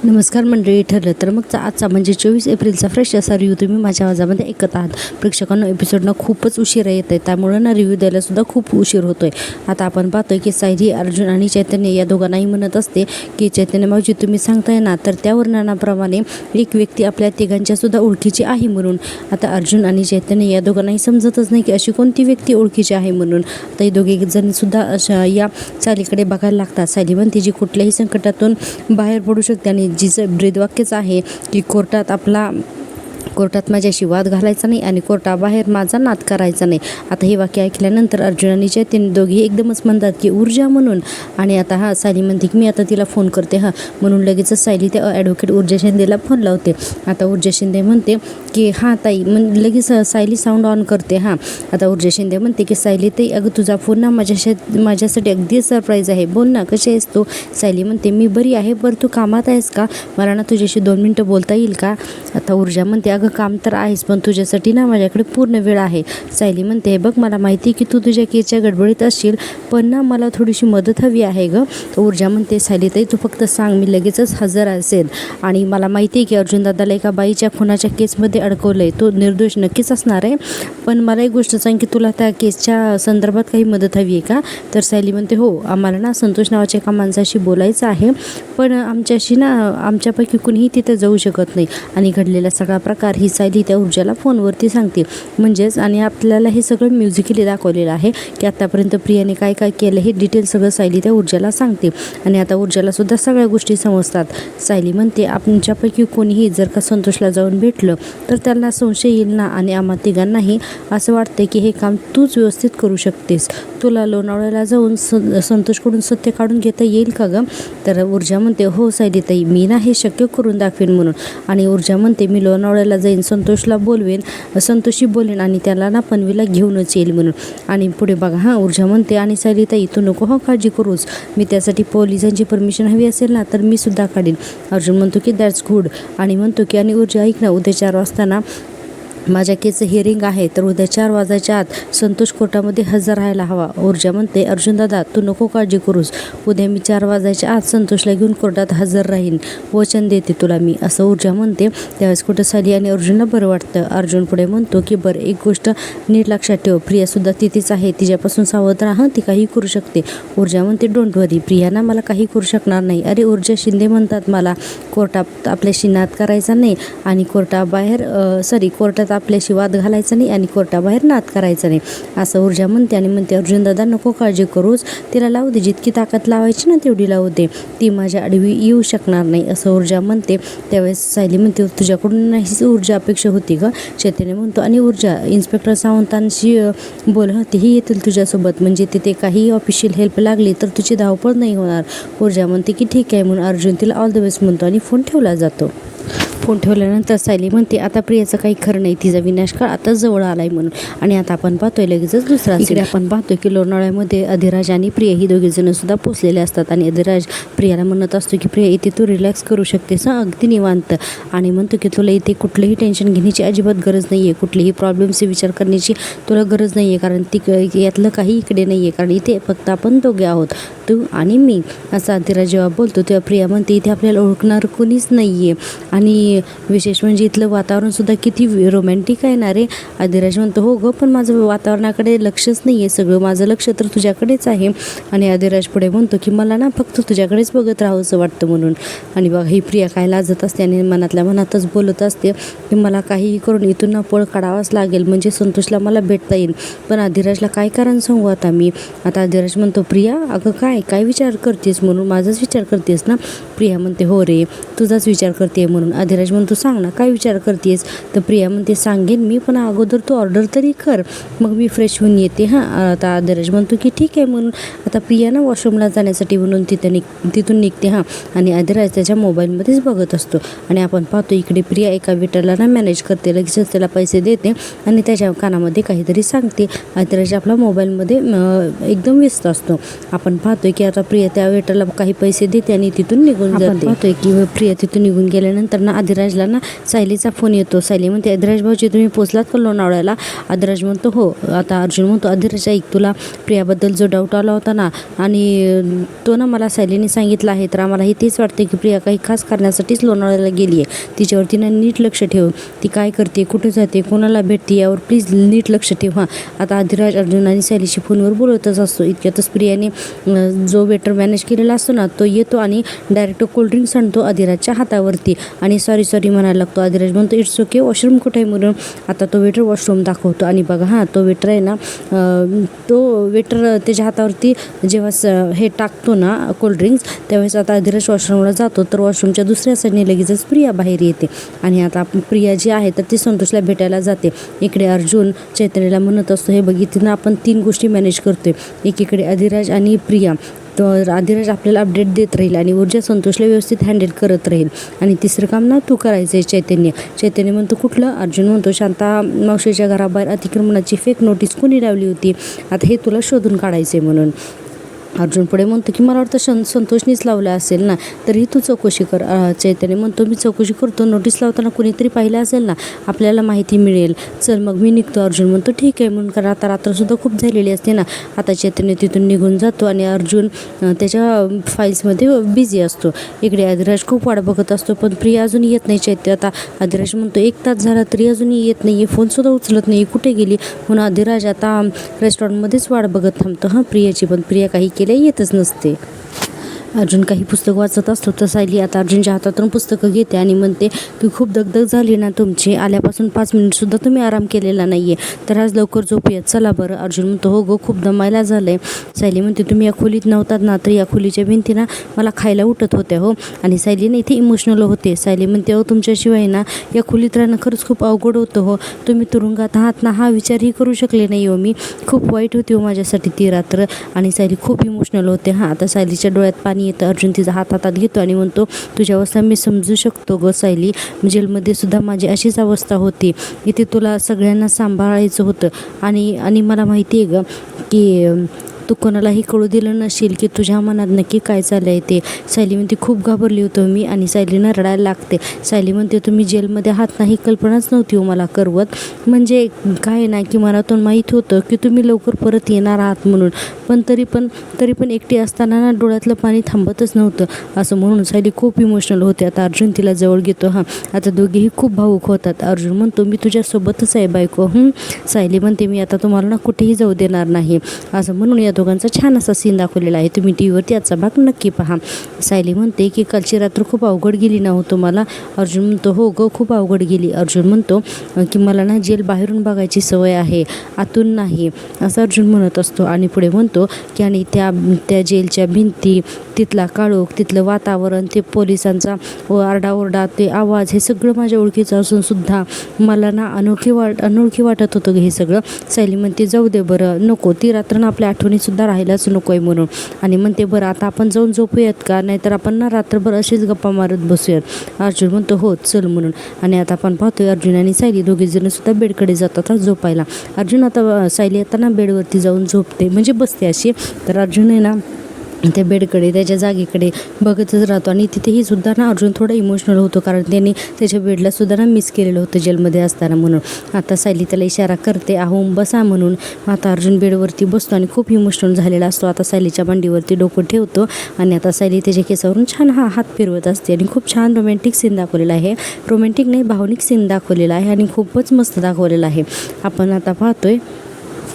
नमस्कार मंडळी. ठरलं तर मग आजचा म्हणजे 24 एप्रिलचा फ्रेश असा रिव्ह्यू तुम्ही माझ्या आवाजामध्ये ऐकत आहात. प्रेक्षकांना एपिसोडनं खूपच उशिरा येत आहे, त्यामुळे ना रिव्ह्यू द्यायलासुद्धा खूप उशीर होतो आहे. आता आपण पाहतोय की सायली, अर्जुन आणि चैतन्य या दोघांनाही म्हणत असते की चैतन्य मावशी तुम्ही सांगताय ना, तर त्या वर्णनाप्रमाणे एक व्यक्ती आपल्या तिघांच्यासुद्धा ओळखीची आहे म्हणून. आता अर्जुन आणि चैतन्य या दोघांनाही समजतच नाही की अशी कोणती व्यक्ती ओळखीची आहे म्हणून. आता हे दोघे जणसुद्धा अशा या सायलीकडे बघायला लागतात. सायली म्हणते जी कुठल्याही संकटातून बाहेर पडू शकते आणि जिचं ब्रीदवाक्यच आहे की कोर्टात माझ्याशी वाद घालायचा नाही आणि कोर्टाबाहेर माझा नाद करायचा नाही. आता हे वाक्य ऐकल्यानंतर अर्जुन आणि चैतन्य दोघेही एकदमच म्हणतात की ऊर्जा म्हणून. आणि आता सायली म्हणते की मी आता तिला फोन करते म्हणून लगेचच सायली त्या ॲडव्होकेट ऊर्जा शिंदेला फोन लावते. आता ऊर्जा शिंदे म्हणते की ताई, लगेच सायली साऊंड ऑन करते. आता ऊर्जा शिंदे म्हणते की सायली ताई, अगं तुझा फोन ना माझ्यासाठी अगदी सरप्राईज आहे, बोल ना कशी आहेस तू. सायली म्हणते मी बरी आहे, बरं तू कामात आहेस का, मला ना तुझ्याशी 2 मिनटं बोलता येईल का. आता ऊर्जा म्हणते अगं काम तर आहेस, पण तुझ्यासाठी ना माझ्याकडे पूर्ण वेळ आहे. सायली म्हणते बघ मला माहिती की तू तुझ्या केसच्या गडबडीत असशील, पण ना मला थोडीशी मदत हवी आहे गं. ऊर्जा म्हणते सायली ताई तू फक्त सांग, मी लगेचच हजर असेल. आणि मला माहिती आहे की अर्जुन दादाला एका बाईच्या खुनाच्या केसमध्ये अडकवलं आहे, तो निर्दोष नक्कीच असणार आहे, पण मला एक गोष्ट सांग की तुला त्या केसच्या संदर्भात काही मदत हवी आहे का. तर सायली म्हणते हो, आम्हाला ना संतोष नावाच्या एका माणसाशी बोलायचं आहे, पण आमच्यापैकी कुणीही तिथे जाऊ शकत नाही. आणि घडलेला सगळा प्रकार ही सायली त्या ऊर्जाला फोनवरती सांगते. म्हणजेच आणि आपल्याला हे सगळं म्युझिकली दाखवलेलं आहे की आतापर्यंत प्रियाने काय काय केलं हे डिटेल सगळं सायली त्या ऊर्जाला सांगते. आणि आता ऊर्जालासुद्धा सगळ्या गोष्टी समजतात. सायली म्हणते आमच्यापैकी कोणीही जर का संतोषला जाऊन भेटलं तर त्यांना संशय येईल ना, आणि आम्हा तिघांनाही असं वाटतं की हे काम तूच व्यवस्थित करू शकतेस. तुला लोणावळ्याला जाऊन संतोषकडून सत्य काढून घेता येईल का गं. तर ऊर्जा म्हणते हो सायली ताई, मी ना हे शक्य करून दाखवेन म्हणून. आणि ऊर्जा म्हणते मी लोणावळ्याला जाईन, संतोषला संतोषी बोलेन आणि त्याला ना पनवेलला घेऊनच येईल म्हणून. आणि पुढे बघा ऊर्जा म्हणते आणि सायली ताई तू नको काळजी करूच, मी त्यासाठी पोलिसांची परमिशन हवी असेल ना तर मी सुद्धा काढीन. अर्जुन म्हणतो की दॅट्स गुड. आणि म्हणतो की आणि ऊर्जा ऐक ना, उद्या 4 वाजता ना माझ्या केसचं हिअरिंग आहे, तर उद्या 4 वाजायच्या आत संतोष कोर्टामध्ये हजर राहायला हवा. ऊर्जा म्हणते अर्जुन दादा तू नको काळजी करूस, उद्या मी 4 वाजायच्या आत संतोषला घेऊन कोर्टात हजर राहीन, वचन देते तुला मी, असं ऊर्जा म्हणते. त्यावेळेस कुठं सायली आणि अर्जुनला बरं वाटतं. अर्जुन पुढे म्हणतो की बरं एक गोष्ट नीट लक्षात ठेव, प्रियासुद्धा तिथेच आहे, तिच्यापासून सावध राहा, ती काही करू शकते. ऊर्जा म्हणते डोंट वरी, प्रिया ना मला काही करू शकणार नाही. अरे ऊर्जा शिंदे म्हणतात मला कोर्टात आपल्याशी नाद करायचा नाही आणि कोर्टात आपल्याशी वाद घालायचा नाही आणि कोर्टाबाहेर नाद करायचा नाही, असं ऊर्जा म्हणते. आणि म्हणते अर्जुन दादा नको काळजी करूच, तिला लावू दे, जितकी ताकद लावायची ना तेवढी लावू दे, ती माझ्या आडवी येऊ शकणार नाही, असं ऊर्जा म्हणते. त्यावेळेस सायली म्हणते तुझ्याकडून हीच ऊर्जा अपेक्षा होती का. चैतन्य म्हणतो आणि ऊर्जा इन्स्पेक्टर सावंतांशी बोल, तेही येतील तुझ्यासोबत, म्हणजे तिथे काही ऑफिशियल हेल्प लागली तर तुझी धावपळ नाही होणार. ऊर्जा म्हणते की ठीक आहे म्हणून अर्जुन तिला ऑल द बेस्ट म्हणतो आणि फोन ठेवला जातो. फोन ठेवल्यानंतर सायली म्हणते आता प्रियाचं काही खरं नाही, तिचा विनाशकाळ आता जवळ आलाय म्हणून. आणि आता आपण पाहतोय लगेचच दुसरा इकडे आपण पाहतोय की लोणावळ्यामध्ये अधिराज आणि प्रिया ही दोघीजण सुद्धा पोचलेले असतात. आणि अधिराज प्रियाला म्हणत असतो की प्रिया इथे तू रिलॅक्स करू शकतेस अगदी निवांत, आणि म्हणतो की तुला इथे कुठलंही टेन्शन घेण्याची अजिबात गरज नाही आहे, कुठलेही प्रॉब्लेम्सचे विचार करण्याची तुला गरज नाही आहे, कारण यातलं काही इकडे नाही आहे, कारण इथे फक्त आपण दोघे आहोत, तू आणि मी, असा अधिराज जेव्हा बोलतो तेव्हा प्रिया म्हणते इथे आपल्याला ओळखणार कोणीच नाही आहे. आणि विशेष म्हणजे इथलं वातावरणसुद्धा किती रोमॅन्टिक आहे ना रे. अधिराज म्हणतो हो गं, पण माझं वातावरणाकडे लक्षच नाही आहे, सगळं माझं लक्ष तर तुझ्याकडेच आहे. आणि अधिराज पुढे म्हणतो की मला ना फक्त तुझ्याकडेच बघत राहावंसं वाटतं म्हणून. आणि बघा ही प्रिया काय लाजत असते आणि मनातल्या मनातच बोलत असते की मला काहीही करून इथून ना पळ काढावाच लागेल, म्हणजे संतोषला मला भेटता येईल, पण अधिराजला काय कारण सांगू आता मी. आता अधिराज म्हणतो प्रिया अगं काय विचार करतेस म्हणून, माझाच विचार करतेस ना. प्रिया म्हणते हो रे, तुझाच विचार करते म्हणून. अधिराज म्हणतो सांग ना काय विचार करतेस. तर प्रिया म्हणते सांगेन मी, पण अगोदर तू ऑर्डर तरी कर, मग मी फ्रेश होऊन येते. आता अधिराज म्हणतो की ठीक आहे म्हणून. आता प्रिया ना वॉशरूमला जाण्यासाठी म्हणून तिथून निघते. आणि अधिराज त्याच्या मोबाईलमध्येच बघत असतो. आणि आपण पाहतो इकडे प्रिया एका वेटरला ना मॅनेज करते, लगेचच त्याला पैसे देते आणि त्याच्या कानामध्ये काहीतरी सांगते. अधिराज आपला मोबाईलमध्ये एकदम व्यस्त असतो. आपण पाहतोय की आता प्रिया त्या वेटरला काही पैसे देते आणि तिथून निघून जाते. पाहतोय की प्रिया तिथून निघून गेल्यानंतर नंतर ना अधिराजला ना सायलीचा फोन येतो. सायली म्हणते, अधिराज भाऊजी तुम्ही पोचलात का लोणावळ्याला? अधिराज म्हणतो हो. आता अर्जुन म्हणतो, अधिराज ऐक, तुला प्रियाबद्दल जो डाऊट आला होता ना आणि तो ना मला सायलीने सांगितला आहे, तर आम्हालाही तेच वाटते की प्रिया काही खास करण्यासाठीच लोणावळ्याला गेली आहे. तिच्यावरती ना नीट लक्ष ठेव, ती काय करते, कुठे जाते, कोणाला भेटते यावर प्लीज नीट लक्ष ठेव हां. आता अधिराज अर्जुन आणि सायलीशी फोनवर बोलतच असतो. इतक्यातच प्रियाने जो वेटर मॅनेज केलेला असतो ना तो येतो आणि डायरेक्ट कोल्ड्रिंक्स आणतो अधिराजच्या हातावरती आणि सॉरी म्हणायला लागतो. अधिराज म्हणतो, इट्स ओके, वॉशरूम कुठे आहे म्हणून. आता तो वेटर वॉशरूम दाखवतो आणि बघा हां, तो वेटर आहे ना, तो वेटर त्याच्या हातावरती जेव्हा हे टाकतो ना कोल्ड्रिंक्स, त्यावेळेस आता अधिराज वॉशरूमला जातो, तर वॉशरूमच्या दुसऱ्या साईडने लगेचच प्रिया बाहेर येते आणि आता प्रिया जी आहे तर ती संतोषला भेटायला जाते. इकडे अर्जुन चैतन्यला म्हणत असतो, हे बघितलं ना, आपण 3 गोष्टी मॅनेज करतोय, एकीकडे अधिराज आणि प्रिया, तर अधिराज आपल्याला अपडेट देत राहील आणि ऊर्जा संतोषला व्यवस्थित हँडल करत राहील आणि तिसरं काम ना तू करायचं आहे. चैतन्य म्हणतो, कुठलं? अर्जुन म्हणतो, शांता मावशीच्या घराबाहेर अतिक्रमणाची फेक नोटीस कोणी लावली होती, आता हे तुला शोधून काढायचं आहे म्हणून. अर्जुन पुढे म्हणतो की मला वाटतं संतोषनीच लावलं असेल ना, तरीही तू चौकशी कर. चैतन्य म्हणतो, मी चौकशी करतो, नोटीस लावताना कुणीतरी पाहिलं असेल ना, आपल्याला माहिती मिळेल, चल मग मी निघतो. अर्जुन म्हणतो, ठीक आहे म्हणून, कारण आता रात्रसुद्धा खूप झालेली असते ना. आता चैतन्य तिथून निघून जातो आणि अर्जुन त्याच्या फाईल्समध्ये बिझी असतो. इकडे अधिराज खूप वाट बघत असतो, पण प्रिया अजून येत नाही. आता अधिराज म्हणतो, 1 तास झाला तरी अजूनही येत नाही, फोनसुद्धा उचलत नाही, कुठे गेली म्हणून अधिराज आता रेस्टॉरंटमध्येच वाट बघत थांबतो हां प्रियाची, पण प्रिया काही येतच नसते. अर्जुन काही पुस्तक वाचत असतो, तर सायली आता अर्जुनच्या हातातून पुस्तकं घेते आणि म्हणते की खूप दगदग झाली ना तुमची, आल्यापासून 5 मिनिटसुद्धा तुम्ही आराम केलेला नाही आहे, तर आज लवकर झोपूयात, चला बरं. अर्जुन म्हणतो, हो गो, खूप दमायला झालं आहे. सायली म्हणते, तुम्ही या खोलीत नव्हतात ना, तर या खोलीच्या भिंती ना मला खायला उठत होत्या हो. आणि सायलीने इथे इमोशनल होते. सायली म्हणते, हो तुमच्याशिवाय ना या खोलीत राहणं खरंच खूप अवघड होतं हो, तुम्ही तुरुंगात आहात ना, हा विचारही करू शकले नाही हो मी, खूप वाईट होती हो माझ्यासाठी ती रात्र. आणि सायली खूप इमोशनल होते हां. आता सायलीच्या डोळ्यात पाणी येतं. अर्जुन तिचा हातात घेतो आणि म्हणतो, तुझी अवस्था मी समजू शकतो ग सायली, जेलमध्ये सुद्धा माझी अशीच अवस्था होती, इथे तुला सगळ्यांना सांभाळायचं होतं आणि मला माहिती आहे ग की तू कोणालाही कळू दिलं नसेल की तुझ्या मनात नक्की काय चाललं आहे ते. सायली म्हणते, खूप घाबरली होतो मी. आणि सायलीनं रडायला लागते. सायली म्हणते, तुम्ही जेलमध्ये आहात ना, ही कल्पनाच नव्हती हो मला करवत, म्हणजे काय ना की मनातून माहीत होतं की तुम्ही लवकर परत येणार आहात म्हणून, पण तरी पण एकटी असताना ना डोळ्यातलं पाणी थांबतच नव्हतं, असं म्हणून सायली खूप इमोशनल होते. आता अर्जुन तिला जवळ घेतो हां. आता दोघेही खूप भावूक होतात. अर्जुन म्हणतो, मी तुझ्यासोबतच आहे बायको. सायली म्हणते, मी आता तुम्हाला ना कुठेही जाऊ देणार नाही, असं म्हणून या दोघांचा छान असा सीन दाखवलेला आहे, तुम्ही टीव्हीवरती आजचा भाग नक्की पहा. सायली म्हणते की कालची रात्र खूप अवघड गेली ना हो तुम्हाला. अर्जुन म्हणतो, हो ग, खूप अवघड गेली. अर्जुन म्हणतो की मला ना जेल बाहेरून बघायची सवय आहे, आतून नाही, असं अर्जुन म्हणत असतो. आणि पुढे म्हणतो की आणि त्या जेलच्या भिंती, तिथला काळोख, तिथलं वातावरण, ते पोलिसांचा आरडाओरडा, ते आवाज, हे सगळं माझ्या ओळखीचं असून सुद्धा मला ना अनोळखी वाटत होतं हे सगळं. सायली म्हणते, जाऊ दे बरं, नको, ती रात्र ना आपल्या आठवणीसुद्धा राहिलाच नको आहे म्हणून. आणि म्हणते, बरं आता आपण जाऊन झोपूयात का, नाहीतर आपण ना रात्रभर अशीच गप्पा मारत बसूयात. अर्जुन म्हणतो, हो चल म्हणून. आणि आता आपण पाहतोय अर्जुन आणि सायली दोघेजण सुद्धा बेडकडे जातात झोपायला. अर्जुन आता सायली आता ना बेडवरती जाऊन झोपते, म्हणजे बसते अशी, तर अर्जुन आहे ना त्या बेडकडे, त्याच्या जागेकडे बघतच राहतो. आणि तिथेही सुद्धा ना अर्जुन थोडा इमोशनल होतो, कारण त्यांनी त्याच्या बेडला सुद्धा ना मिस केलेलं होतं जेलमध्ये असताना म्हणून. आता सायली त्याला इशारा करते, आहोम बसा म्हणून. आता अर्जुन बेडवरती बसतो आणि खूप इमोशनल झालेला असतो. आता सायलीच्या मांडीवरती डोकं ठेवतो आणि आता सायली त्याच्या केसावरून छान हात फिरवत असते आणि खूप छान रोमॅन्टिक सीन दाखवलेला आहे. रोमॅन्टिक नाही, भावनिक सीन दाखवलेला आहे आणि खूपच मस्त दाखवलेला आहे. आपण आता पाहतोय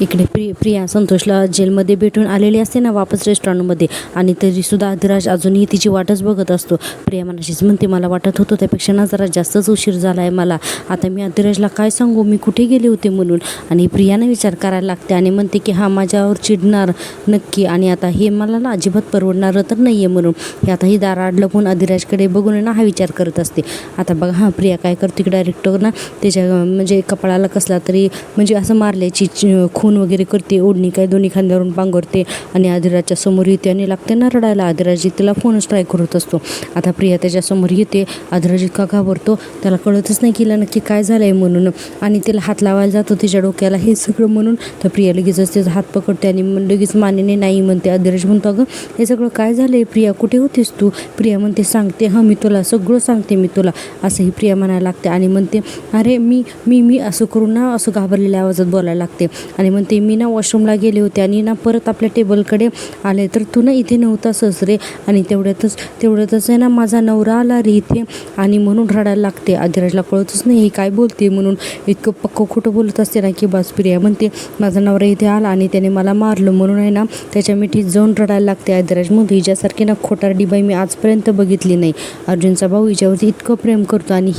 इकडे प्रिया संतोषला जेलमध्ये भेटून आलेली असते ना वापस रेस्टॉरंटमध्ये, आणि तरीसुद्धा अधिराज अजूनही तिची वाटच बघत असतो. प्रिया मनाशीच म्हणते, मला वाटत होतं त्यापेक्षा ना जरा जास्तच उशीर झाला आहे मला, आता मी अधिराजला काय सांगू मी कुठे गेले होते म्हणून. आणि प्रियाने विचार करायला लागते आणि म्हणते की हा माझ्यावर चिडणार नक्की, आणि आता हे मला ना अजिबात परवडणारं तर नाही आहे म्हणून. हे आता ही दाराड लपून अधिराजकडे बघून ना हा विचार करत असते. आता बघा हां, प्रिया काय करते की डायरेक्ट ना त्याच्या म्हणजे कपाळाला कसला तरी म्हणजे असं मारल्याची खून फोन वगैरे करते, ओढणी काय दोन्ही खांद्यावरून पांघरते आणि आदिराजच्या समोर येते आणि लागते ना रडायला. आदिराज तिला फोनच ट्राय करत असतो. आता प्रिया त्याच्यासमोर येते. आदिराज इतका घाबरतो, त्याला कळतच नाही की हिला नक्की काय झालं आहे म्हणून, आणि तिला हात लावायला जातो तिच्या डोक्याला हे सगळं म्हणून. तर प्रिया लगेचच त्याचा हात पकडते आणि लगेच मानेने नाही म्हणते. आदिराज म्हणतो अगं हे सगळं काय झालं आहे प्रिया, कुठे होतीस तू? प्रिया म्हणते सांगते हां मी तुला सगळं सांगते मी तुला, असंही प्रिया म्हणायला लागते आणि म्हणते अरे मी मी मी असं करून ना असं घाबरलेल्या आवाजात बोलायला लागते आणि म्हणते मी ना वॉशरूमला गेले होते आणि ना परत आपल्या टेबलकडे आले तर तू ना इथे नव्हतासच रे, आणि तेवढ्यातच आहे ना माझा नवरा आला रे इथे, आणि म्हणून रडायला लागते. आदिराजला कळतच नाही ही काय बोलते म्हणून, इतकं पक्क खोटं बोलत असते ना की बस. प्रिया म्हणते माझा नवरा इथे आला आणि त्याने मला मारलं म्हणून आहे ना त्याच्या मिठीत जाऊन रडायला लागते. आदिराज म्हणतो हिच्यासारखी ना खोटारडी बाई मी आजपर्यंत बघितली नाही. अर्जुनचा भाऊ हिच्यावरती इतकं प्रेम करतो आणि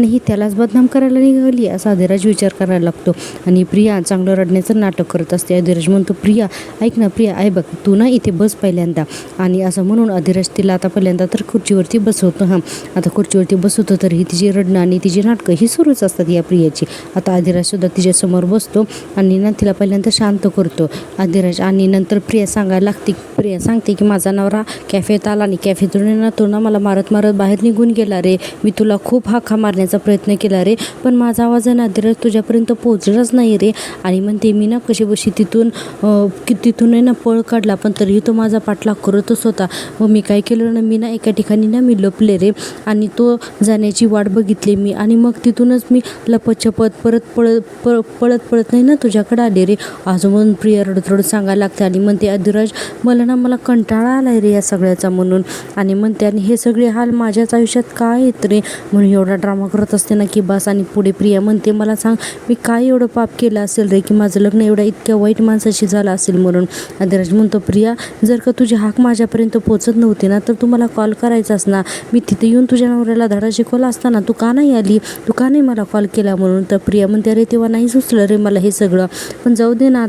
ही त्यालाच बदनाम करायला निघाली असा आदिराज विचार करायला लागतो. आणि प्रिया चांगलं रडण्याचं नाटक करत असते. आदिराज म्हणतो प्रिया ऐक ना प्रिया, आहे बघ तू ना इथे बस पहिल्यांदा, आणि असं म्हणून आदिराज तिला आता पहिल्यांदा तर खुर्चीवरती बसवतो. आता खुर्चीवरती बसवतो तर ही तिची रडणं आणि तिची नाटकं ही सुरूच असतात या प्रियाची. आता आदिराजसुद्धा तिच्यासमोर बसतो आणि ना तिला पहिल्यांदा शांत करतो आदिराज, आणि नंतर प्रिया सांगते की माझा नवरा कॅफेत आला आणि कॅफेतून ना तो ना मला मारत बाहेर निघून गेला रे, मी तुला खूप हाका मारण्याचा प्रयत्न केला रे, पण माझा आवाज आहे ना आदिराज तुझ्यापर्यंत पोहोचलाच नाही रे, आणि म्हणते मी ना कशी बशी तिथून आहे ना पळ काढला पण तरीही तो माझा पाठलाग करतच होता. व मी काय केलं ना, मी ना एका ठिकाणी ना मी लपले रे, आणि तो जाण्याची वाट बघितली मी, आणि मग तिथूनच मी लपत पळत नाही ना तुझ्याकडे आले रे. अजून प्रिया रडत सांगायला लागते आणि म्हणते आदिराज मला कंटाळा आलाय रे या सगळ्याचा म्हणून, आणि म्हणते आणि हे सगळे हाल माझ्याच आयुष्यात काय येत रे म्हणून एवढा ड्रामा करत असते ना की बस. आणि पुढे प्रिया म्हणते मला सांग मी काय एवढं पाप केलं असेल रे की माझं लग्न एवढ्या इतक्या वाईट माणसाशी झालं असेल म्हणून. आदिराज म्हणतो प्रिया जर का तुझी हाक माझ्यापर्यंत पोहोचत नव्हती ना तर तू मला कॉल करायचास ना, मी तिथे येऊन तुझ्या नवऱ्याला धडा शिकवला असताना, तू का नाही आली, तू का नाही मला कॉल केला म्हणून. तर प्रिया म्हणते अरे तेव्हा नाही सुचलं रे मला हे सगळं, पण जाऊ दे ना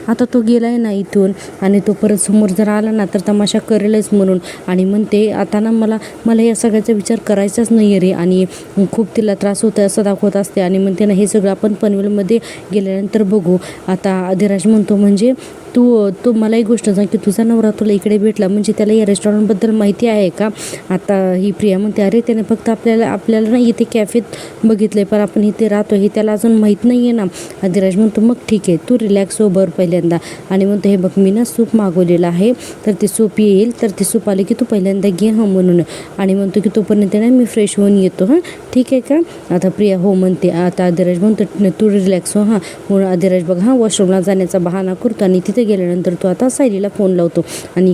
आता तो गेलाय ना इथून, आणि तो परत समोर जर आला ना तर तमाशा करेलच म्हणून. आणि म्हणते आता ना मला या सगळ्याचा विचार करायचाच नाही रे, आणि खूप तिला त्रास होतो असं दाखवत असते. आणि म्हणते ना हे सगळं आपण पनवेलमध्ये गेल्यानंतर बघू. आता आदिराज म्हणतो म्हणजे तू मला एक गोष्ट सांग की तुझा नवरा तुला इकडे भेटला म्हणजे त्याला या रेस्टॉरंटबद्दल माहिती आहे का. आता ही प्रिया म्हणते अरे त्याने फक्त आपल्याला ना इथे कॅफेत बघितलं पण आपण इथे राहतो हे त्याला अजून माहीत नाही आहे ना. आदिराज म्हणतो मग ठीक आहे तू रिलॅक्स हो बरं पहिल्यांदा, आणि म्हणतो हे बघ मी ना सूप मागवलेलं आहे तर ते सूप येईल तर ते सूप आले की तू पहिल्यांदा घे म्हणून, आणि म्हणतो की तोपर्यंत ना मी फ्रेश होऊन येतो ठीक आहे का. आता प्रिया हो म्हणते. आता आदिराज म्हणतो तू रिलॅक्स हो म्हणून आदिराज बघ वॉशरूमला जाण्याचा बहाणा करतो आणि तिथे गेल्यानंतर तो आता सायलीला फोन लावतो, आणि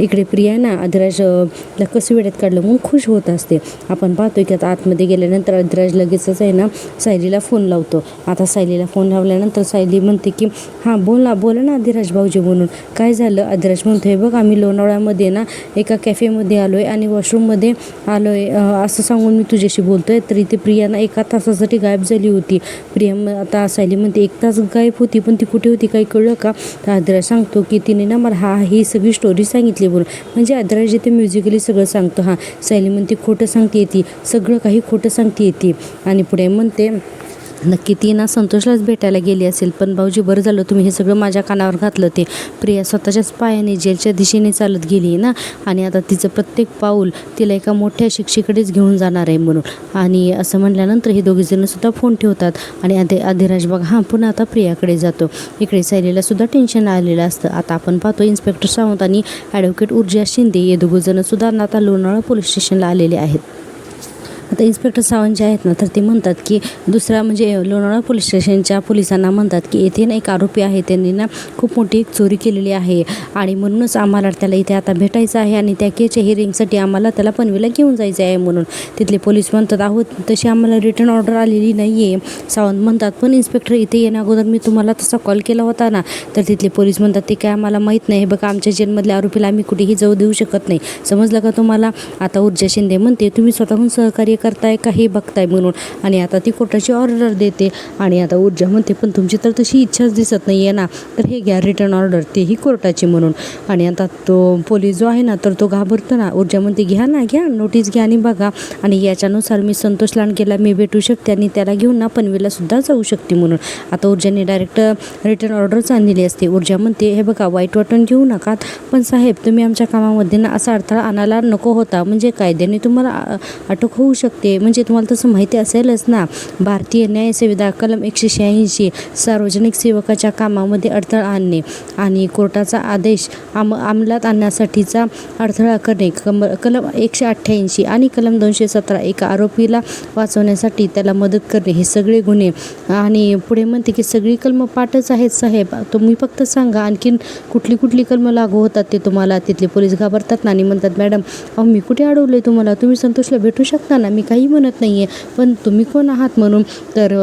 इकडे प्रिया ना आदिराजला कसं वेळेत काढलं म्हणून खुश होत असते. आपण पाहतोय की आता आतमध्ये गेल्यानंतर आदिराज लगेचच आहे ना सायलीला फोन लावतो. आता सायलीला फोन लावल्यानंतर सायली म्हणते की बोला ना आदिराज भाऊजी म्हणून, काय झालं. आदिराज म्हणतो हे बघ आम्ही लोणावळ्यामध्ये ना एका कॅफेमध्ये आलो आहे आणि वॉशरूममध्ये आलो आहे असं सांगून मी तुझ्याशी बोलतोय. तर इथे प्रिया ना 1 तासासाठी गायब झाली होती. प्रिया आता सायली म्हणते 1 तास गायब होती पण ती कुठे होती काही कळलं का. तर आदिराज सांगतो की तिने ना मला ही सगळी स्टोरी सांगितली म्हणून, म्हणजे आदिराज जिथे म्युझिकली सगळं सांगतो. सायली म्हणते खोटं सांगते येते, सगळं काही खोटं सांगते येते. आणि पुढे म्हणते नक्की ती ना संतोषलाच भेटायला गेली असेल, पण भाऊजी बरं झालं तुम्ही हे सगळं माझ्या कानावर घातलं. ते प्रिया स्वतःच्याच पायाने जेलच्या दिशेने चालत गेली ना, आणि आता तिचं प्रत्येक पाऊल तिला एका मोठ्या शिक्षेकडेच घेऊन जाणार आहे म्हणून. आणि असं म्हटल्यानंतर हे दोघेजणसुद्धा फोन ठेवतात आणि आदिराज बघा पुन्हा आता प्रियाकडे जातो. इकडे सायलीला सुद्धा टेन्शन आलेलं असतं. आता आपण पाहतो इन्स्पेक्टर सावंत आणि ॲडव्होकेट ऊर्जा शिंदे हे दोघंजणसुद्धा आता लोणावळा पोलीस स्टेशनला आलेले आहेत. आता इन्स्पेक्टर सावंत जे आहेत ना तर ते म्हणतात की दुसरा म्हणजे लोणावळा पोलीस स्टेशनच्या पोलिसांना म्हणतात की येथे ना एक आरोपी आहे, त्यांनी ना खूप मोठी एक चोरी केलेली आहे आणि म्हणूनच आम्हाला त्याला इथे आता भेटायचं आहे आणि त्या केसच्या हिअरिंगसाठी आम्हाला त्याला पनवेलला घेऊन जायचं आहे म्हणून. तिथले पोलीस म्हणतात आहोत तशी आम्हाला रिटर्न ऑर्डर आलेली नाही आहे. सावंत म्हणतात पण इन्स्पेक्टर इथे येण्या अगोदर मी तुम्हाला तसा कॉल केला होता ना. तर तिथले पोलीस म्हणतात ते काय आम्हाला माहीत नाही, बघा आमच्या जेलमधल्या आरोपीला आम्ही कुठेही जाऊ देऊ शकत नाही, समजलं का तुम्हाला. आता ऊर्जा शिंदे म्हणते तुम्ही स्वतःहून सहकार्य करताय का हे बघताय म्हणून. आणि आता ती कोर्टाची ऑर्डर देते आणि आता ऊर्जा म्हणते पण तुमची तर तशी इच्छाच दिसत नाही आहे ना, तर हे घ्या रिटर्न ऑर्डर, तेही कोर्टाची म्हणून. आणि आता तो पोलीस जो आहे ना तर तो घाबरतो ना. ऊर्जा म्हणते घ्या ना, घ्या नोटीस घ्या आणि बघा, आणि याच्यानुसार मी संतोष लांडगेला मी भेटू शकते आणि त्याला घेऊन ना पनवेलला सुद्धा जाऊ शकते म्हणून. आता ऊर्जाने डायरेक्ट रिटर्न ऑर्डरच आणलेली असते. ऊर्जा म्हणते हे बघा वाईट वाटून घेऊ नका, पण साहेब तुम्ही आमच्या कामामध्ये ना असा अडथळा आणायला नको होता. म्हणजे कायद्याने तुम्हाला अटक होऊ शकते, म्हणजे तुम्हाला तसं माहिती असेलच ना. भारतीय न्याय संहिता कलम 186 सार्वजनिक सेवकाच्या कामामध्ये अडथळा आणणे आणि कोर्टाचा आदेश अंमलात आणण्यासाठीचा अडथळा करणे, कलम 188 आणि कलम 217 एका आरोपीला वाचवण्यासाठी त्याला मदत करणे, हे सगळे गुन्हे. आणि पुढे म्हणते की सगळी कलमं पाठच आहेत साहेब, तुम्ही फक्त सांगा आणखीन कुठली कुठली कलमं लागू होतात ते तुम्हाला. तिथले पोलीस घाबरतात ना आणि म्हणतात मॅडम मी कुठे अडवलं तुम्हाला, तुम्ही संतोषला भेटू शकता ना, मी काही म्हणत नाही आहे, पण तुम्ही कोण आहात म्हणून. तर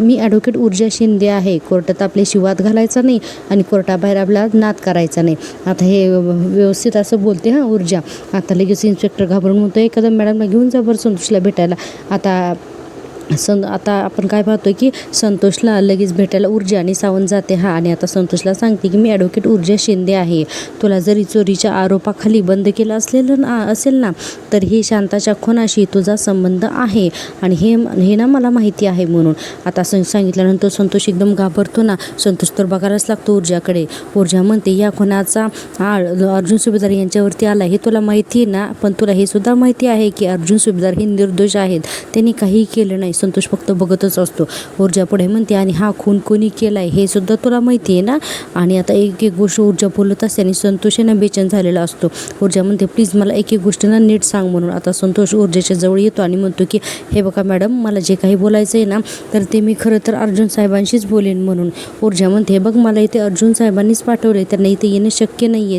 मी ॲडव्होकेट ऊर्जा शिंदे आहे, कोर्टात आपल्याशी वाद घालायचा नाही आणि कोर्टाबाहेर आपला नाद करायचा नाही. आता हे व्यवस्थित असं बोलते ऊर्जा. आता लगेच इन्स्पेक्टर घाबरून म्हणतो एखादा मॅडमला घेऊन जा बरं संतोषला भेटायला. आता आपण काय पाहतोय की संतोषला लगेच भेटायला ऊर्जा आणि सावंत जाते आणि आता संतोषला सांगते की मी ॲडव्होकेट ऊर्जा शिंदे आहे, तुला जरी चोरीच्या आरोपाखाली बंद केलं असेल ना तर ही शांताच्या खुनाशी तुझा संबंध आहे आणि हे ना मला माहिती आहे म्हणून. आता सांगितल्यानंतर संतोष एकदम घाबरतो ना. संतोष तर बघायलाच लागतो ऊर्जाकडे. ऊर्जा म्हणते या खुनाचा आळ अर्जुन सुभेदार यांच्यावरती आला हे तुला माहिती आहे ना, पण तुला हे सुद्धा माहिती आहे की अर्जुन सुभेदार हे निर्दोष आहेत, त्यांनी काहीही केलं नाही. संतोष फक्त बघतच असतो. ऊर्जा पुढे म्हणते आणि हा खून कोणी केलाय हे सुद्धा तुला माहिती आहे ना. आणि आता एक एक गोष्ट ऊर्जा बोलत असते आणि संतोष यांना बेचैन झालेला असतो. ऊर्जा म्हणते प्लीज मला एक एक गोष्ट ना नीट सांग म्हणून. आता संतोष ऊर्जेच्या जवळ येतो आणि म्हणतो की हे बघा मॅडम मला जे काही बोलायचं आहे ना तर ते मी खरं तर अर्जुन साहेबांशीच बोलेन म्हणून. ऊर्जा म्हणते हे बघ मला इथे अर्जुन साहेबांनीच पाठवले, त्यांना इथे येणं शक्य नाही आहे,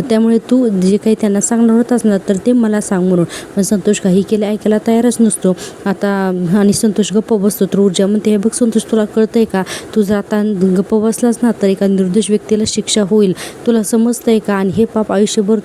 त्यामुळे तू जे काही त्यांना सांगणार होतास ना तर ते मला सांग म्हणून. पण संतोष काही केलं ऐकायला तयारच नसतो. आता आणि संतोष गप्प बसतो. तर ऊर्जा म्हणते हे बघ संतोष तुला कळतंय का, तू जर आता गप्प बसलास ना तर एका निर्दोष व्यक्तीला शिक्षा होईल, तुला समजतंय का, आणि हे पाप आयुष्यभर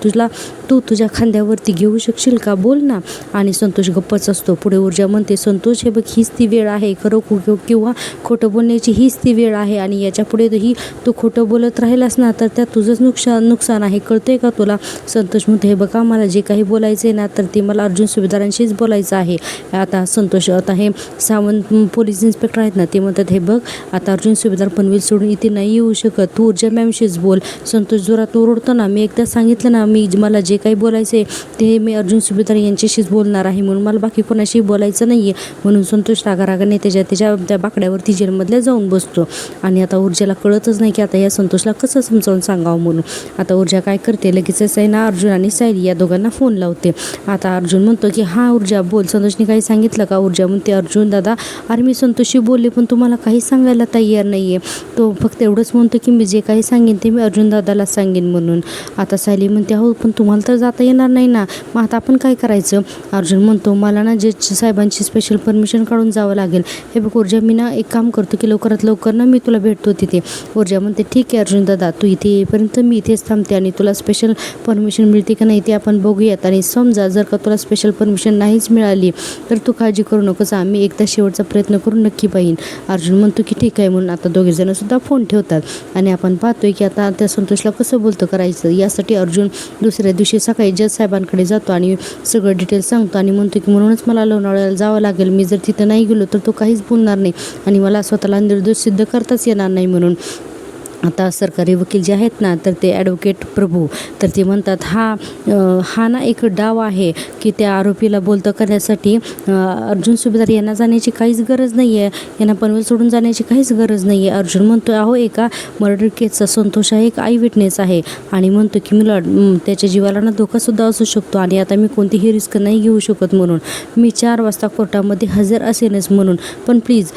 तू तुझ्या खांद्यावरती घेऊ शकशील का, बोल ना. आणि संतोष गप्पच असतो. पुढे ऊर्जा म्हणते संतोष हे बघ हीच ती वेळ आहे, खरं किंवा खोटं बोलण्याची हीच ती वेळ आहे आणि याच्या पुढेही तू खोटं बोलत राहिलास ना तर त्यात तुझंच नुकसान आहे, कळतंय का तुला. संतोष म्हणते हे बघा मला जे काही बोलायचं आहे ना तर ते मला अर्जुन सुभेदारांशीच बोलायचं आहे. आता संतोष आता हे सावंत पोलीस इन्स्पेक्टर आहेत ना ते म्हणतात हे बघ आता अर्जुन सुभेदार पनवेल सोडून इथे नाही येऊ शकत, तू ऊर्जा मॅमशीच बोल. संतोष जोरात ओरडतो ना, मी एकदा सांगितलं ना मला जे काही बोलायचं आहे ते मी अर्जुन सुभेदार यांच्याशीच बोलणार आहे म्हणून, मला बाकी कोणाशी बोलायचं नाही आहे म्हणून. संतोष रागारागाने त्या बाकड्यावरती जेलमधल्या जाऊन बसतो. आणि आता ऊर्जाला कळतच नाही की आता या संतोषला कसं समजावून सांगावं म्हणून. आता ऊर्जा काय करते लगेचच आहे ना अर्जुन आणि सायली या दोघांना फोन लावते. आता अर्जुन म्हणतो की ऊर्जा बोल, संतोषने काही सांगितलं का. ऊर्जा म्हणते अर्जुन दादा अरे मी संतोषशी बोलले पण तुम्हाला काही सांगायला तयार नाही आहे, तो फक्त एवढंच म्हणतो की मी जे काही सांगेन ते मी अर्जुन दादाला सांगेन म्हणून. आता सायली म्हणते हो पण तुम्हाला तर जाता येणार नाही ना, मग आता आपण काय करायचं. अर्जुन म्हणतो मला ना जज साहेबांची स्पेशल परमिशन काढून जावं लागेल. हे बघ ऊर्जा मी ना एक काम करतो की लवकरात लवकर ना मी तुला भेटतो तिथे. ऊर्जा म्हणते ठीक आहे अर्जुन दादा तू इथे येईपर्यंत मी इथेच थांबते आणि तुला स्पेशल परमिशन मिळते का नाही ते आपण बघूयात. आणि समजा जर का तुला स्पेशल परमिशन नाहीच मिळाली तर तू काळजी करू नकोस, आम्ही एकदा शेवटचा प्रयत्न करून नक्की पाहिन. अर्जुन म्हणतो की ठीक आहे म्हणून. आता दोघेजण सुद्धा फोन ठेवतात आणि आपण पाहतोय की आता त्या संतोषला कसं बोलतं करायचं यासाठी अर्जुन दुसऱ्या दिवशी सकाळी जज साहेबांकडे जातो आणि सगळं डिटेल्स सांगतो आणि म्हणतो की म्हणूनच मला लोणावळ्याला जावं लागेल, मी जर तिथं नाही गेलो तर तो काहीच बोलणार नाही आणि मला स्वतःला निर्दोष सिद्ध करताच येणार नाही म्हणून. आता सरकारी वकील जे आहेत ना तर ते ॲडव्होकेट प्रभू तर ते म्हणतात हा ना एक डाव आहे की त्या आरोपीला बोलतं करण्यासाठी अर्जुन सुभेदार यांना जाण्याची काहीच गरज नाही आहे, यांना पनवेल सोडून जाण्याची काहीच गरज नाही आहे. अर्जुन म्हणतो अहो एका मर्डर केसचा संतोष आहे, एक आय विटनेस आहे आणि म्हणतो की मला त्याच्या जीवाला ना धोकासुद्धा असू शकतो आणि आता मी कोणतीही रिस्क नाही घेऊ शकत म्हणून मी 4 वाजता कोर्टामध्ये हजर असेनच म्हणून. पण प्लीज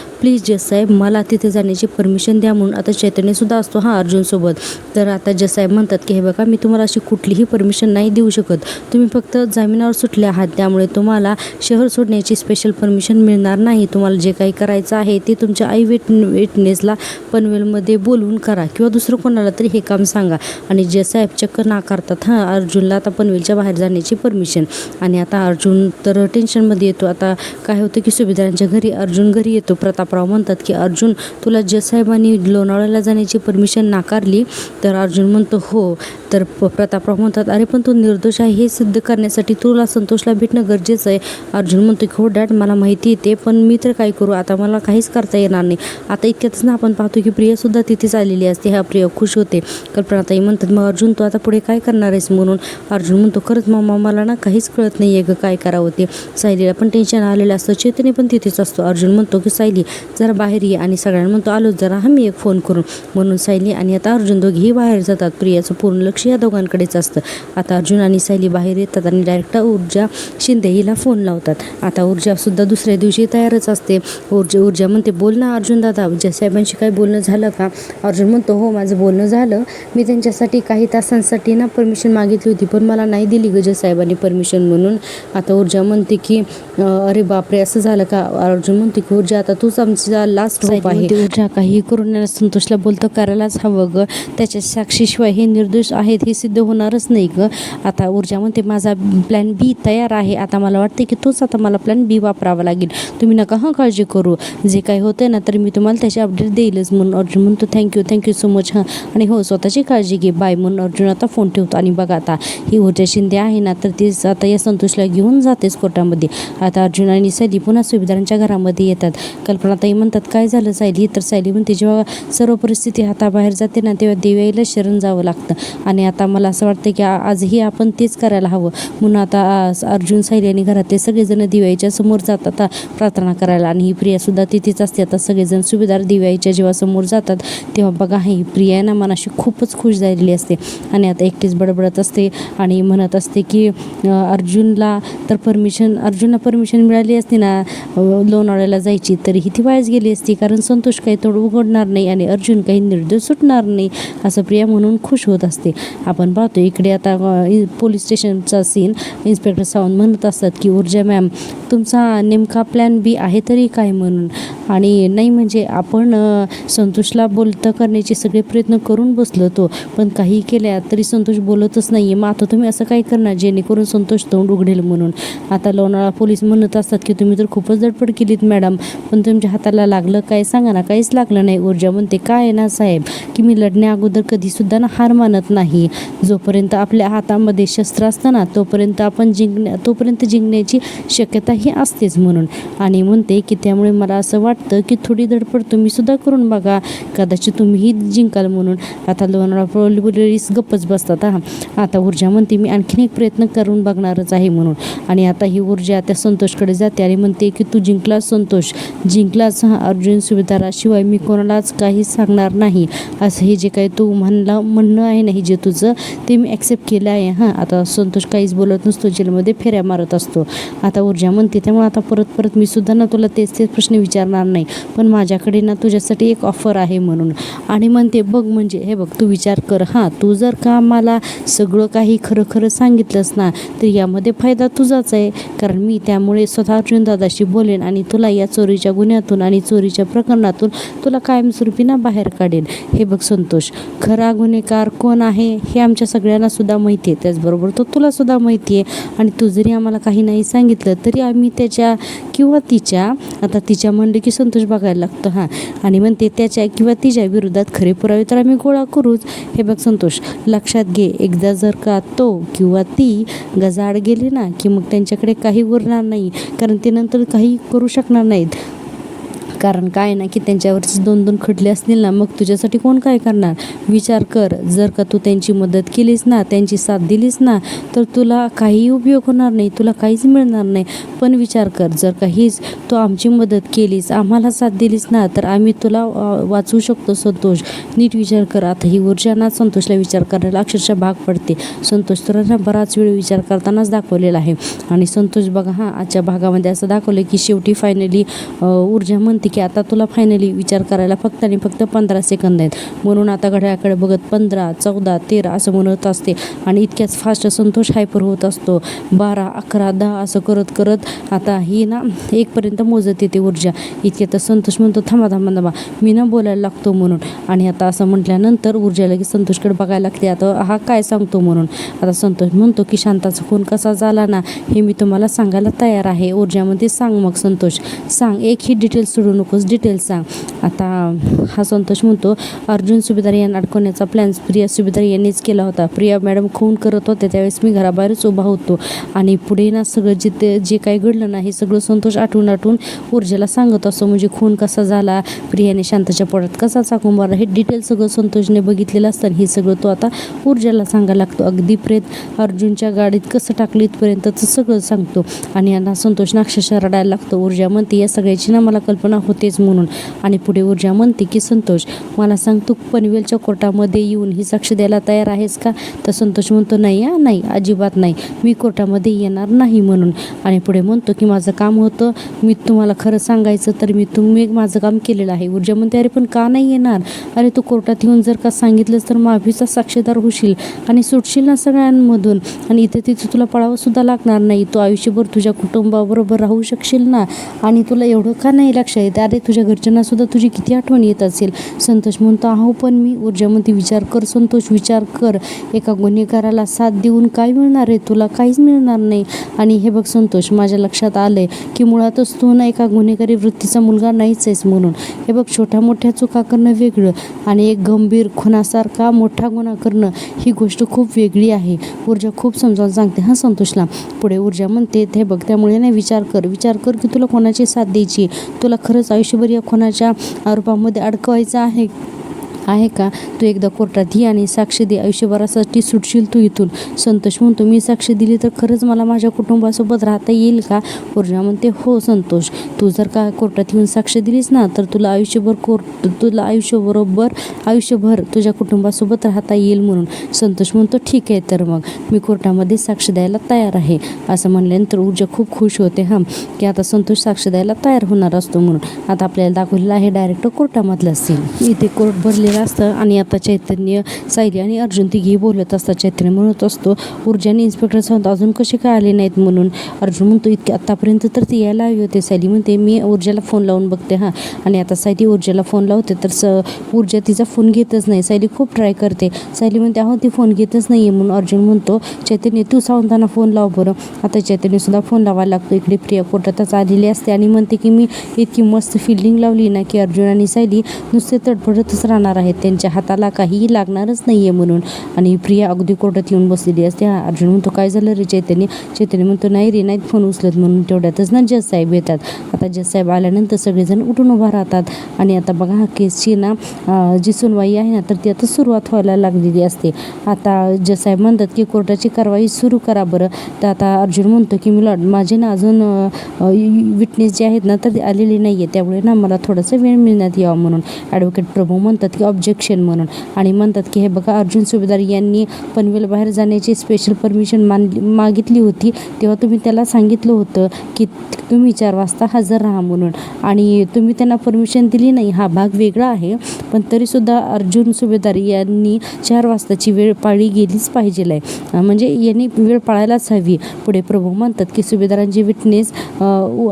जज साहेब मला तिथे जाण्याची परमिशन द्या म्हणून. आता चैतन्यसुद्धा असतो असतो अर्जुनसोबत. तर आता जज साहेब म्हणतात की हे बघा, मी तुम्हाला अशी कुठलीही परमिशन नाही देऊ शकत. तुम्ही फक्त जामिनावर सुटले आहात, त्यामुळे तुम्हाला शहर सोडण्याची स्पेशल परमिशन मिळणार नाही. तुम्हाला जे काही करायचं आहे ते तुमच्या विटनेसला पनवेलमध्ये बोलवून करा किंवा दुसरं कोणाला तरी हे काम सांगा. आणि जज साहेब चक्क नाकारतात अर्जुनला आता पनवेलच्या बाहेर जाण्याची परमिशन. आणि आता अर्जुन तर टेन्शनमध्ये येतो. आता काय होतं की सुभेदारांच्या घरी अर्जुन घरी येतो. प्रतापराव म्हणतात की अर्जुन, तुला जज साहेबांनी लोणावळ्याला जाण्याची परमिशन नाकारली? तर अर्जुन म्हणतो हो. तर प्रतापराव म्हणतात, अरे पण तू निर्दोष आहे हे सिद्ध करण्यासाठी तुला संतोषला भेटणं गरजेचं आहे. अर्जुन म्हणतो की हो डॅड, मला माहिती येते, पण मी तर काय करू, आता मला काहीच करता येणार नाही. आता इतक्यातच ना आपण पाहतो की प्रियासुद्धा तिथेच आलेली असते. प्रिया खुश होते. कल्पनाताई म्हणतात, मग अर्जुन तू आता पुढे काय करणार आहेस म्हणून. अर्जुन म्हणतो, खरंच मम्मा मला ना काहीच कळत नाही आहे गं, काय करावं ते. सायलीला पण टेन्शन आलेलं असतं. चैतन्य पण तिथेच असतो. अर्जुन म्हणतो की सायली जरा बाहेर ये, आणि सगळ्यांना म्हणतो आलोच जरा मी एक फोन करून. म्हणून सायली आणि आता अर्जुन दोघेही बाहेर जातात. प्रियाचं पूर्ण लक्ष या दोघांकडेच असतं. आता अर्जुन आणि सायली बाहेर येतात आणि डायरेक्ट ऊर्जा शिंदे हिला फोन लावतात. आता ऊर्जासुद्धा दुसऱ्या दिवशी तयारच असते. ऊर्जा म्हणते, बोल ना अर्जुन दादा, जज साहेबांशी काय बोलणं झालं का? अर्जुन म्हणतो, हो माझं बोलणं झालं. मी त्यांच्यासाठी काही तासांसाठी ना परमिशन मागितली होती, पण मला नाही दिली गं जज साहेबांनी परमिशन म्हणून. आता ऊर्जा म्हणते की अरे बापरे, असं झालं का? अर्जुन म्हणते की ऊर्जा आता तूच आमचा लास्ट होप आहे. ऊर्जा काही करून संतोषला बोलतो करायलाच हवं गं, त्याच्या साक्षीशिवाय हे निर्दोष आहेत हे सिद्ध होणारच नाही गं. आता ऊर्जा म्हणते, माझा प्लॅन बी तयार आहे. आता मला वाटते की तोच आता मला प्लॅन बी वापरावा लागेल. तुम्ही नका काळजी करू, जे काही होतं ना तर मी तुम्हाला त्याची अपडेट देईलच. म्हणून अर्जुन म्हणतो थँक्यू सो मच. आणि हो, स्वतःची काळजी घे, बाय. म्हणून अर्जुन आता फोन ठेवतो. आणि बघा आता ही ऊर्जा शिंदे आहे ना, तर ती आता या संतोषला घेऊन जातेच कोर्टामध्ये. आता अर्जुन आणि सायली पुन्हा सुभेदारांच्या घरामध्ये येतात. कल्पनाताई म्हणतात, काय झालं सायली? तर सायली म्हणते, जेव्हा सर्व परिस्थिती हाताबाहेर जाते ना तेव्हा देवाईला शरण जावं लागतं, आणि आता मला असं वाटतं की आजही आपण तेच करायला हवं. म्हणून आता अर्जुन, सायली आणि घरातले सगळेजण दिवाईच्या समोर जातात प्रार्थना करायला. आणि ही प्रियासुद्धा तिथेच असते. आता सगळेजण सुभेदार दिवाईच्या जेव्हा समोर जातात तेव्हा बघा ही प्रिया ना मनाशी खूपच खुश झालेली असते. आणि आता एकटीच बडबडत असते आणि म्हणत असते की अर्जुनला परमिशन मिळाली असती ना लोणावळ्याला जायची, तरीही ती वायाच गेली असती, कारण संतोष काही तोड उघडणार नाही आणि अर्जुन काही निर्दोष सुटणार नाही, असं प्रिया म्हणून खुश होत असते. आपण पाहतो इकडे आता पोलीस स्टेशनचा सीन. इन्स्पेक्टर सावंत म्हणत असतात की ऊर्जा मॅम, तुमचा नेमका प्लॅन बी आहे तरी काय म्हणून. आणि नाही म्हणजे आपण संतोषला बोलतं करण्याचे सगळे प्रयत्न करून बसलो होतो, पण काही केल्या तरी संतोष बोलतच नाही आहे. मग आता तुम्ही असं काय करणार जेणेकरून संतोष तोंड उघडेल म्हणून. आता लोणावळा पोलीस म्हणत असतात की तुम्ही तर खूपच धडपड केलीत मॅडम, पण तुमच्या हाताला लागलं काय सांगा ना. काहीच लागलं नाही. ऊर्जा म्हणते, काय आहे ना साहेब की मी लढण्या अगोदर कधीसुद्धा ना हार मानत नाही. जोपर्यंत आपल्या हातामध्ये शस्त्र असतं ना तोपर्यंत आपण जिंकण्याची शक्यता ही असतेच म्हणून. आणि म्हणते की त्यामुळे मला असं वाटतं की थोडी धडपड तुम्ही सुद्धा करून बघा, कदाचित तुम्हीही जिंकाल म्हणून. आता लोणावळा पोलीस गप्पच बसतात. आता ऊर्जा म्हणते, मी आणखीन एक प्रयत्न करून बघणारच आहे म्हणून. आणि आता ही ऊर्जा त्या संतोषकडे जाते आणि म्हणते की तू जिंकलास संतोष, जिंकलास. अर्जुन सुभेदाराशिवाय मी कोणालाच काही सांगणार नाही, असं हे जे काही तू म्हणणं आहे नाही जे तुझं ते मी ॲक्सेप्ट केलं आहे. आता संतोष काहीच बोलत नसतो, जेलमध्ये फेऱ्या मारत असतो. आता ऊर्जा म्हणते, त्यामुळे आता परत मी सुद्धा ना तुला तेच प्रश्न विचारणार नाही, पण माझ्याकडे ना तुझ्यासाठी एक ऑफर आहे म्हणून. आणि म्हणते, बघ म्हणजे हे बघ तू विचार कर, तू जर का मला सगळं काही खरं सांगितलंस ना तर यामध्ये फायदा तुझाच आहे, कारण मी त्यामुळे स्वतः अर्जुन दादाशी बोलेन आणि तुला या चोरीच्या गुन्ह्यातून आणि चोरीच्या प्रकरणातून तुला कायमस्वरूपी ना बाहेर काढेन. हे बघ संतोष, खरा गुन्हेगार कोण आहे हे आमच्या सगळ्यांना सुद्धा माहिती आहे, त्याचबरोबर तो तुला सुद्धा माहिती आहे. आणि तू जरी आम्हाला काही नाही सांगितलं तरी आम्ही त्याच्या किंवा तिच्या, आता तिच्या म्हणले की संतोष बघायला लागतो आणि म्हणते त्याच्या किंवा तिच्या विरोधात खरे पुरावे तर आम्ही गोळा करूच. हे बघ संतोष, लक्षात घे, एकदा जर का तो किंवा ती गजाआड गेले ना की मग त्यांच्याकडे काही उरणार नाही, कारण ते नंतर काही करू शकणार नाहीत. कारण काय ना की त्यांच्यावरचे 2-2 खटले असतील ना, मग तुझ्यासाठी कोण काय करणार. विचार कर, जर का तू त्यांची मदत केलीस ना, त्यांची साथ दिलीस ना तर तुला काही उपयोग होणार नाही, तुला काहीच मिळणार नाही. पण विचार कर, जर का हीच तू आमची मदत केलीस, आम्हाला साथ दिलीस ना तर आम्ही तुला वाचवू शकतो. संतोष नीट विचार कर. आता ही ऊर्जा ना संतोषला विचार करायला अक्षरशः भाग पडते. संतोष तर ना बराच वेळ विचार करतानाच दाखवलेला आहे. आणि संतोष बघा आजच्या भागामध्ये असं दाखवलं की शेवटी फायनली ऊर्जा म्हणते की आता तुला फायनली विचार करायला फक्त आणि फक्त 15 सेकंद आहेत. म्हणून आता घड्याळाकडे बघत 15, 14, 13 असं म्हणत असते आणि इतक्याच फास्ट संतोष हायपर होत असतो. 12, 11, 10 असं करत करत आता ही ना 1 पर्यंत मोजत येते ऊर्जा. इतक्यात संतोष म्हणतो थांबा थांबा थांबा मी ना बोलायला लागतो म्हणून. आणि आता असं म्हटल्यानंतर ऊर्जा लगेच संतोषकडे बघायला लागते आता हा काय सांगतो म्हणून. आता संतोष म्हणतो की शांताचा खून कसा झाला ना हे मी तुम्हाला सांगायला तयार आहे. ऊर्जामध्ये सांग मग संतोष सांग, एकही डिटेल्स सोडू नकोस, डिटेल्स सांग. आता हा संतोष म्हणतो अर्जुन सुभेदार यांना अडकवण्याचा प्लॅन प्रिया सुभेदार यांनीच केला होता. प्रिया मॅडम खून करत होते त्यावेळेस मी घराबाहेरच उभा होतो आणि पुढे ना सगळं जे काही घडलं ना हे सगळं संतोष आठवून ऊर्जेला सांगत असतो. म्हणजे खून कसा झाला, प्रियाने शांताच्या पोटात कसा चाकू मारला हे डिटेल सगळं संतोषने बघितलेलं असतं. हे सगळं तो आता ऊर्जेला सांगायला लागतो. अगदी प्रेत अर्जुनच्या गाडीत कसं टाकलं इथपर्यंतचं सगळं सांगतो. आणि यांना संतोष अक्षरशः रडायला लागतो. ऊर्जा म्हणते या सगळ्याची ना मला कल्पना होतेच म्हणून. आणि पुढे ऊर्जा म्हणते की संतोष मला सांग तू पनवेलच्या कोर्टामध्ये येऊन ही साक्ष द्यायला तयार आहेस का? तर संतोष म्हणतो नाही अजिबात नाही, मी कोर्टामध्ये येणार नाही म्हणून. आणि पुढे म्हणतो की माझं काम होतं, मी तुम्हाला खरं सांगायचं तर मी माझं काम केलेलं आहे. ऊर्जा म्हणते अरे पण का नाही येणार? अरे तू कोर्टात येऊन जर का सांगितलंस तर माफीचा साक्षीदार होशील आणि सुटशील ना सगळ्यांमधून आणि इथे तिथे तुला पळावं सुद्धा लागणार नाही. तू आयुष्यभर तुझ्या कुटुंबाबरोबर राहू शकशील ना. आणि तुला एवढं का नाही लक्ष येते? अरे तुझ्या घरच्यांना सुद्धा तुझी किती आठवण येत असेल. संतोष म्हणतो अहो पण मी. ऊर्जामध्ये विचार कर संतोष, विचार कर. एका गुन्हेगाराला साथ देऊन काय मिळणार आहे तुला? काहीच मिळणार नाही. आणि हे बघ संतोष माझ्या लक्षात आलंय की मुळातच तू ना एका गुन्हेगारी वृत्तीचा मुलगा नाहीच आहेस म्हणून. हे बघ छोट्या मोठ्या चुका करणं वेगळं आणि एक गंभीर खुनासारखा मोठा गुन्हा करणं ही गोष्ट खूप वेगळी आहे. ऊर्जा खूप समजावून सांगते हा संतोषला. पुढे ऊर्जा म्हणते हे बघ त्यामुळे नाही विचार कर की तुला कोणाची साथ द्यायची, तुला खरंच आयुष्यभर या खुनाच्या आरोपामध्ये अडकवायचं आहे का? तू एकदा कोर्टात ये आणि साक्ष दे, आयुष्यभरासाठी सुटशील तू इथून. संतोष म्हणतो मी साक्ष दिली तर खरंच मला माझ्या कुटुंबासोबत राहता येईल का? ऊर्जा म्हणते हो संतोष, तू जर का कोर्टात येऊन साक्ष दिलीस ना तर तुला आयुष्यभर तुझ्या कुटुंबासोबत राहता येईल म्हणून. संतोष म्हणतो ठीक आहे तर मग मी कोर्टामध्ये साक्ष द्यायला तयार आहे. असं म्हणल्यानंतर ऊर्जा खूप खुश होते की आता संतोष साक्ष द्यायला तयार होणार असतो म्हणून. आता आपल्याला दाखवलेलं आहे डायरेक्ट कोर्टामधलं सीन. इथे कोर्ट भरलेलं असतं आणि आता चैतन्य, सायली आणि अर्जुन तिघेही बोलत असतात. चैतन्य म्हणत असतो ऊर्जाने इन्स्पेक्टर सावंत अजून कसे काय आले नाहीत म्हणून. अर्जुन म्हणतो इतके आतापर्यंत तर ते यायला हवे होते. सायली म्हणते मी ऊर्जाला फोन लावून बघते आणि आता सायली ऊर्जाला फोन लावते तर ऊर्जा तिचा फोन घेतच नाही. सायली खूप ट्राय करते. सायली म्हणते अहो ती फोन घेतच नाही म्हणून. अर्जुन म्हणतो चैतन्य तू सावंतांना फोन लाव बरं. आता चैतन्य सुद्धा फोन लावायला लागतो. इकडे प्रिया कोर्टातच आलेली असते आणि म्हणते की मी इतकी मस्त फिल्डिंग लावली ना की अर्जुन आणि सायली नुसते तडफडतच राहणार आहेत, त्यांच्या हाताला काहीही लागणारच नाहीये म्हणून. आणि प्रिया अगदी कोर्टात येऊन बसलेली असते. अर्जुन म्हणतो काय झालं रे चैतन्य? चैतन्य म्हणतो नाही रे नाहीत फोन उचलत म्हणून. तेवढ्यातच ना जज साहेब येतात. आता जज साहेब आल्यानंतर सगळेजण उठून उभा राहतात आणि आता बघा केसची ना जी सुनवाई आहे ना तर ती आता सुरुवात व्हायला लागलेली असते. आता जज साहेब म्हणतात की कोर्टाची कारवाई सुरू करा बरं. तर आता अर्जुन म्हणतो की मिलॉर्ड माझे ना अजून विटनेस जे आहेत ना तर ते आलेले नाही आहे, त्यामुळे ना मला थोडासा वेळ मिळण्यात यावा म्हणून. ॲडव्होकेट प्रभू म्हणतात की ऑब्जेक्शन म्हणून आणि म्हणतात की हे बघा अर्जुन सुभेदार यांनी पनवेल बाहेर जाण्याची स्पेशल परमिशन मागितली होती, तेव्हा तुम्ही त्याला सांगितलं होतं की तुम्ही 4 वाजता हजर राहा म्हणून आणि तुम्ही त्यांना परमिशन दिली नाही. हा भाग वेगळा आहे पण तरीसुद्धा अर्जुन सुभेदार यांनी 4 वाजताची वेळ पाळली गेलीच पाहिजे आहे, म्हणजे यांनी वेळ पाळायलाच हवी. पुढे प्रभू म्हणतात की सुभेदारांचे विटनेस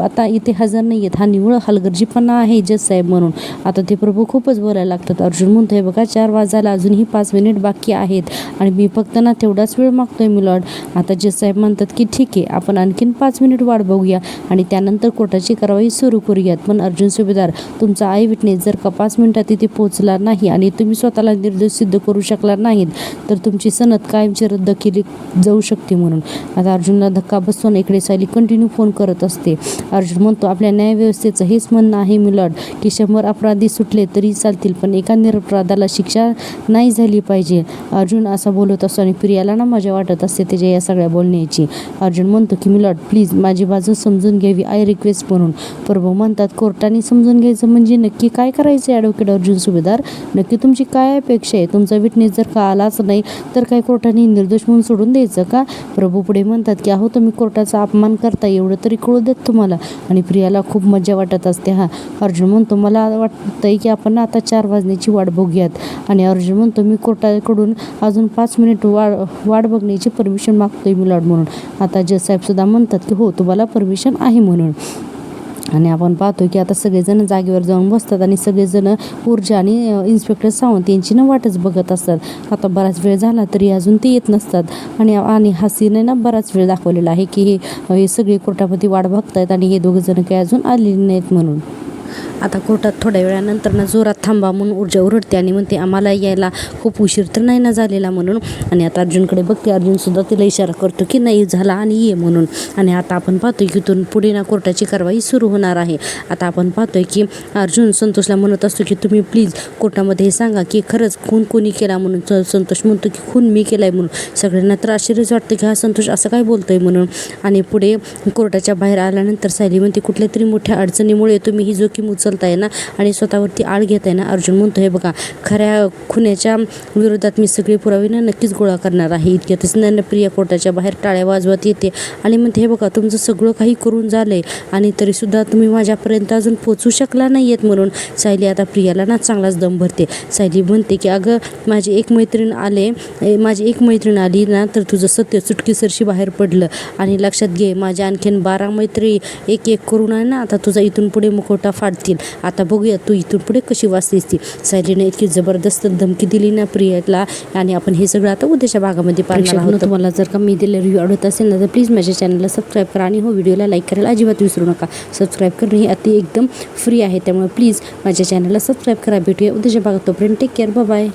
आता इथे हजर नाही आहेत, हा निव्वळ हलगर्जीपणा आहे जज साहेब म्हणून. आता ते प्रभू खूपच बोलायला लागतात. अर्जुन म्हणतोय बघा 4 वाजायला अजूनही 5 मिनिट बाकी आहेत आणि मी फक्त ना तेवढाच वेळ मागतोय मिलॉर्ड. आता जज साहेब म्हणतात की ठीक आहे आपण आणखीन 5 मिनिट वाट बघूया आणि त्यानंतर कोर्टाची कारवाई सुरू करूयात. पण अर्जुन सुभेदार तुमचा आय विटनेस जर का 5 मिनिटात तिथे पोहोचला नाही आणि तुम्ही स्वतःला निर्दोष सिद्ध करू शकला नाहीत तर तुमची सनद कायमची रद्द केली जाऊ शकते म्हणून. आता अर्जुनला धक्का बसवून इकडे सायली कंटिन्यू फोन करत असते. अर्जुन म्हणतो आपल्या न्यायव्यवस्थेचं हेच म्हणणं आहे मिलॉर्ड की 100 अपराधी सुटले तरी चालतील पण एका निरपराधाला शिक्षा नाही झाली पाहिजे. अर्जुन असा बोलत असतो आणि प्रियाला ना मजा वाटत असते त्याच्या या सगळ्या बोलण्याची. अर्जुन म्हणतो की मिलॉर्ड प्लीज माझी बाजू समजून घ्यावी घ्यावी आय रिक्वेस्ट म्हणून. प्रभू म्हणतात कोर्टाने समजून घ्यायचं म्हणजे नक्की काय करायचं आहे ॲडव्होकेट अर्जुन सुभेदार, नक्की तुमची काय अपेक्षा आहे. तुमचा विटनेस जर का आलाच नाही तर काय कोर्टाने निर्दोष म्हणून सोडून द्यायचं का. प्रभू पुढे म्हणतात की अहो तुम्ही कोर्टाचा अपमान करता एवढं तरी कळू देत तुम्हाला. आणि प्रियाला खूप मजा वाटत असते. अर्जुन म्हणतो मला वाटतंय की आपण आता 4 वाजण्याची वाट बघूयात. आणि अर्जुन म्हणतो मी कोर्टाकडून अजून 5 मिनिट वाट बघण्याची परमिशन मागतोय मिलॉर्ड म्हणून. आता जज साहेबसुद्धा म्हणतात की हो तुम्हाला परमिशन आहे म्हणून. आणि आपण पाहतो की आता सगळेजण जागेवर जाऊन बसतात आणि सगळेजण ऊर्जा आणि इन्स्पेक्टर सावंत यांची वाटच बघत असतात. आता बराच वेळ झाला तरी अजून ते येत नसतात. आणि हा सीन आहे बराच वेळ दाखवलेला आहे की हे सगळे कोर्टामध्ये वाट बघतायत आणि हे दोघंजण काही अजून आलेले नाहीत म्हणून. आता कोर्टात थोड्या वेळानंतर जोरात थांबा म्हणून ऊर्जा ओरडते आणि म्हणते आम्हाला यायला खूप उशीर तर नाही झालेला म्हणून. आणि आता अर्जुनकडे बघते, अर्जुनसुद्धा तिला इशारा करतो की नाही झाला आणि ये म्हणून. आणि आता आपण पाहतोय की इथून पुढे कोर्टाची कारवाई सुरू होणार आहे. आता आपण पाहतोय की अर्जुन संतोषला म्हणत असतो की तुम्ही प्लीज कोर्टामध्ये सांगा की खरंच खून कोणी केला म्हणून. संतोष म्हणतो की खून मी केलाय म्हणून. सगळ्यांना तर आश्चर्यच वाटतं की हा संतोष असं काय बोलतोय म्हणून. आणि पुढे कोर्टाच्या बाहेर आल्यानंतर सायली म्हणते कुठल्या तरी मोठ्या अडचणीमुळे तुम्ही ही जोखीम उचलताय ना आणि स्वतःवरती आळ घेताय ना. अर्जुन म्हणतो हे बघा खऱ्या खुन्याच्या विरोधात मी सगळे पुरावे नक्कीच गोळा करणार आहे. इतक्यातच प्रिया कोर्टाच्या बाहेर टाळ्या वाजवत येते आणि म्हणते हे बघा तुमचं सगळं काही करून झालंय आणि तरीसुद्धा तुम्ही माझ्यापर्यंत अजून पोचू शकला नाही आहेत म्हणून. सायली आता प्रियाला चांगलाच दम भरते. सायली म्हणते की अगं माझी एक मैत्रीण आली ना तर तुझं सत्य चुटकीसरशी बाहेर पडलं. आणि लक्षात घे माझ्या आणखीन 12 मैत्री एक करून आहे ना आता तुझा इथून पुढे मुखवटा फाडतील. आता बघूया तू इथून पुढे कशी वाचतेस ती. सायलीने इतकी जबरदस्त धमकी दिली ना प्रियाला. आणि आपण हे सगळं आता उद्याच्या भागामध्ये पाहणार आहोत. तुम्हाला जर का मी दिलेला रिव्ह्यू आवडत असेल ना तर प्लीज माझ्या चॅनलला सबस्क्राईब करा आणि व्हिडिओला लाईक करायला अजिबात विसरू नका. सबस्क्राईब करणे हे अति एकदम फ्री आहे त्यामुळे प्लीज माझ्या चॅनलला सबस्क्राईब करा. भेटूया उद्याच्या भागात. तोपर्यंत टेक केअर. बाय.